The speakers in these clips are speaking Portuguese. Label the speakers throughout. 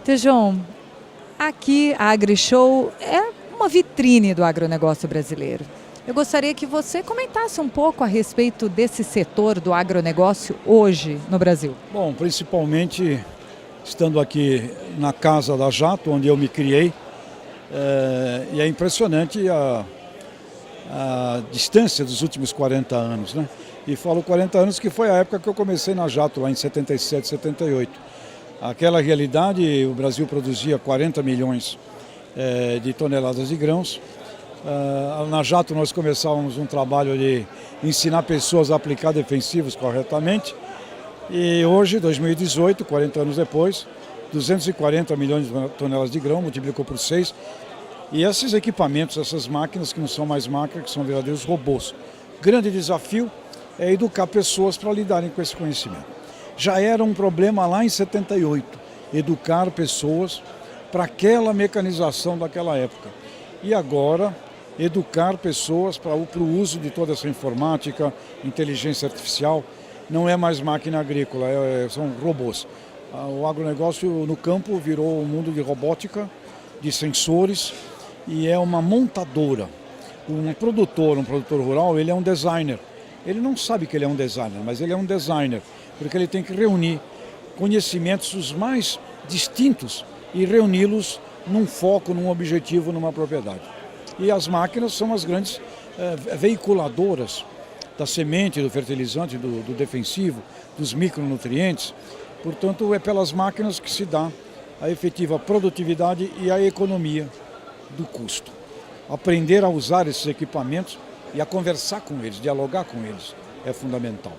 Speaker 1: Tejon, aqui a AgriShow é uma vitrine do agronegócio brasileiro. Eu gostaria que você comentasse um pouco a respeito desse setor do agronegócio hoje no Brasil.
Speaker 2: Bom, principalmente estando aqui na casa da Jato, onde eu me criei, e é impressionante a distância dos últimos 40 anos, né? E falo 40 anos que foi a época que eu comecei na Jato, lá em 77, 78. Aquela realidade, o Brasil produzia 40 milhões de toneladas de grãos. Na Jato nós começávamos um trabalho de ensinar pessoas a aplicar defensivos corretamente. E hoje, 2018, 40 anos depois, 240 milhões de toneladas de grão, multiplicou por 6. E esses equipamentos, essas máquinas que não são mais máquinas, que são verdadeiros robôs. Grande desafio é educar pessoas para lidarem com esse conhecimento. Já era um problema lá em 78, educar pessoas para aquela mecanização daquela época. E agora, educar pessoas para o uso de toda essa informática, inteligência artificial. Não é mais máquina agrícola, são robôs. O agronegócio no campo virou um mundo de robótica, de sensores, e é uma montadora. Um produtor rural, ele é um designer. Ele não sabe que ele é um designer, mas ele é um designer, porque ele tem que reunir conhecimentos os mais distintos e reuni-los num foco, num objetivo, numa propriedade. E as máquinas são as grandes veiculadoras da semente, do fertilizante, do defensivo, dos micronutrientes. Portanto, é pelas máquinas que se dá a efetiva produtividade e a economia do custo. Aprender a usar esses equipamentos e a conversar com eles, dialogar com eles, é fundamental.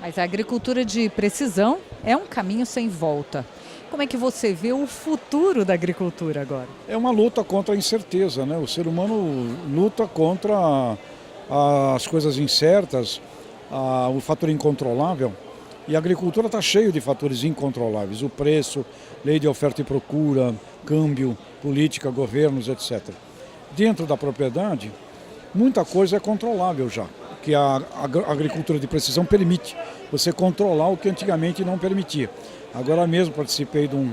Speaker 1: Mas a agricultura de precisão é um caminho sem volta. Como é que você vê o futuro da agricultura agora?
Speaker 2: É uma luta contra a incerteza, né? O ser humano luta contra as coisas incertas, o fator incontrolável. E a agricultura está cheia de fatores incontroláveis. O preço, lei de oferta e procura, câmbio, política, governos, etc. Dentro da propriedade, muita coisa é controlável já, que a agricultura de precisão permite você controlar o que antigamente não permitia. Agora mesmo participei de um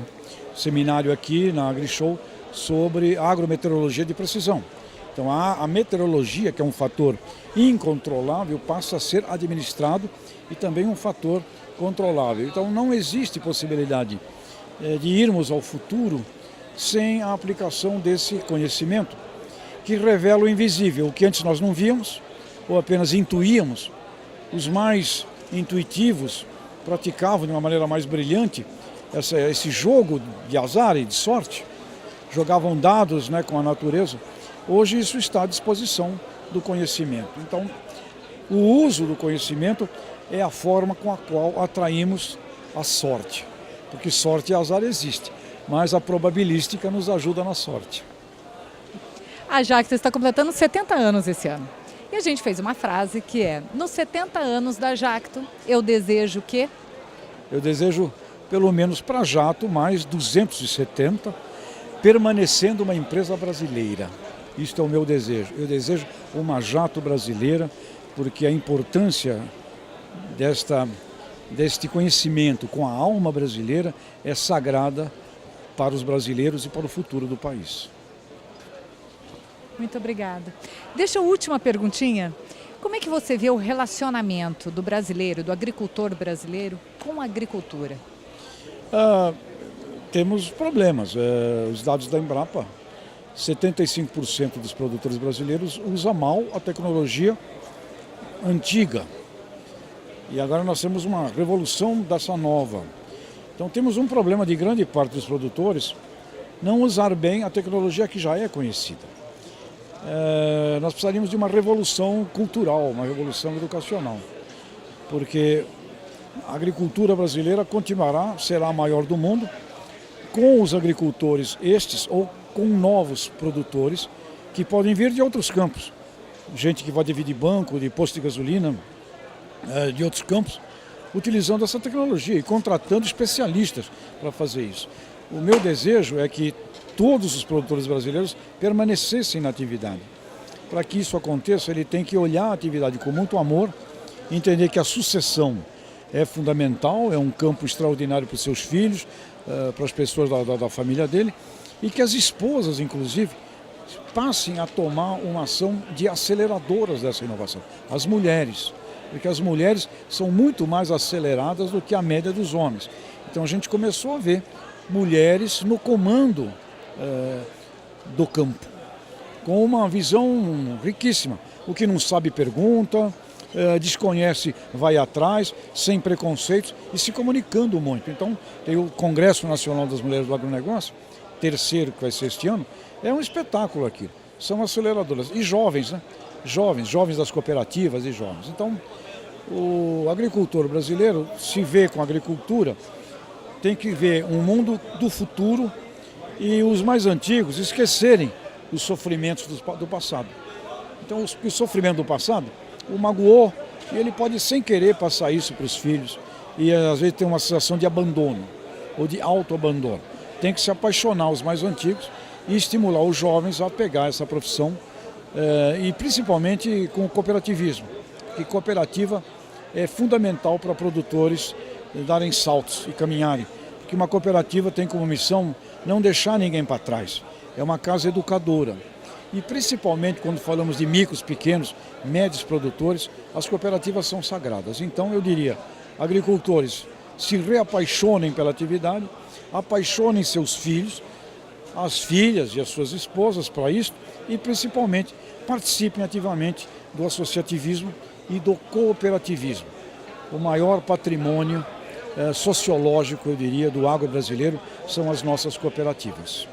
Speaker 2: seminário aqui na AgriShow sobre agrometeorologia de precisão. Então a meteorologia, que é um fator incontrolável, passa a ser administrado e também um fator controlável. Então não existe possibilidade de irmos ao futuro sem a aplicação desse conhecimento que revela o invisível, o que antes nós não víamos ou apenas intuíamos. Os mais intuitivos praticavam de uma maneira mais brilhante esse jogo de azar e de sorte, jogavam dados, né, com a natureza. Hoje isso está à disposição do conhecimento. Então, o uso do conhecimento é a forma com a qual atraímos a sorte, porque sorte e azar existe, mas a probabilística nos ajuda na sorte.
Speaker 1: A Jacto está completando 70 anos esse ano. E a gente fez uma frase que é: nos 70 anos da Jacto, eu desejo o quê?
Speaker 2: Eu desejo, pelo menos para a Jato, mais 270, permanecendo uma empresa brasileira. Isto é o meu desejo. Eu desejo uma Jato brasileira, porque a importância deste conhecimento com a alma brasileira é sagrada para os brasileiros e para o futuro do país.
Speaker 1: Muito obrigada. Deixa a última perguntinha. Como é que você vê o relacionamento do brasileiro, do agricultor brasileiro, com a agricultura?
Speaker 2: Temos problemas. Os dados da Embrapa, 75% dos produtores brasileiros usam mal a tecnologia antiga. E agora nós temos uma revolução dessa nova. Então temos um problema de grande parte dos produtores não usar bem a tecnologia que já é conhecida. Nós precisaríamos de uma revolução cultural, uma revolução educacional, porque a agricultura brasileira continuará, será a maior do mundo, com os agricultores estes ou com novos produtores que podem vir de outros campos. Gente que vai dividir banco, de posto de gasolina, de outros campos, utilizando essa tecnologia e contratando especialistas para fazer isso. O meu desejo é que todos os produtores brasileiros permanecessem na atividade. Para que isso aconteça, ele tem que olhar a atividade com muito amor, entender que a sucessão é fundamental, é um campo extraordinário para os seus filhos, para as pessoas da família dele, e que as esposas, inclusive, passem a tomar uma ação de aceleradoras dessa inovação. As mulheres, porque as mulheres são muito mais aceleradas do que a média dos homens. Então a gente começou a ver mulheres no comando do campo, com uma visão riquíssima. O que não sabe pergunta, desconhece, vai atrás, sem preconceitos e se comunicando muito. Então tem o Congresso Nacional das Mulheres do Agronegócio, terceiro que vai ser este ano, é um espetáculo aqui. São aceleradoras. E jovens, né? Jovens das cooperativas e jovens. Então, o agricultor brasileiro se vê com a agricultura, tem que ver um mundo do futuro e os mais antigos esquecerem os sofrimentos do passado. Então, o sofrimento do passado o magoou e ele pode, sem querer, passar isso para os filhos. E, às vezes, tem uma sensação de abandono ou de autoabandono. Tem que se apaixonar os mais antigos e estimular os jovens a pegar essa profissão, e principalmente com o cooperativismo, que cooperativa é fundamental para produtores darem saltos e caminharem, porque uma cooperativa tem como missão não deixar ninguém para trás, é uma casa educadora. E principalmente quando falamos de micros, pequenos, médios produtores, as cooperativas são sagradas. Então eu diria, agricultores, se reapaixonem pela atividade, apaixonem seus filhos, as filhas e as suas esposas para isso e principalmente participem ativamente do associativismo e do cooperativismo. O maior patrimônio sociológico, eu diria, do agro brasileiro são as nossas cooperativas.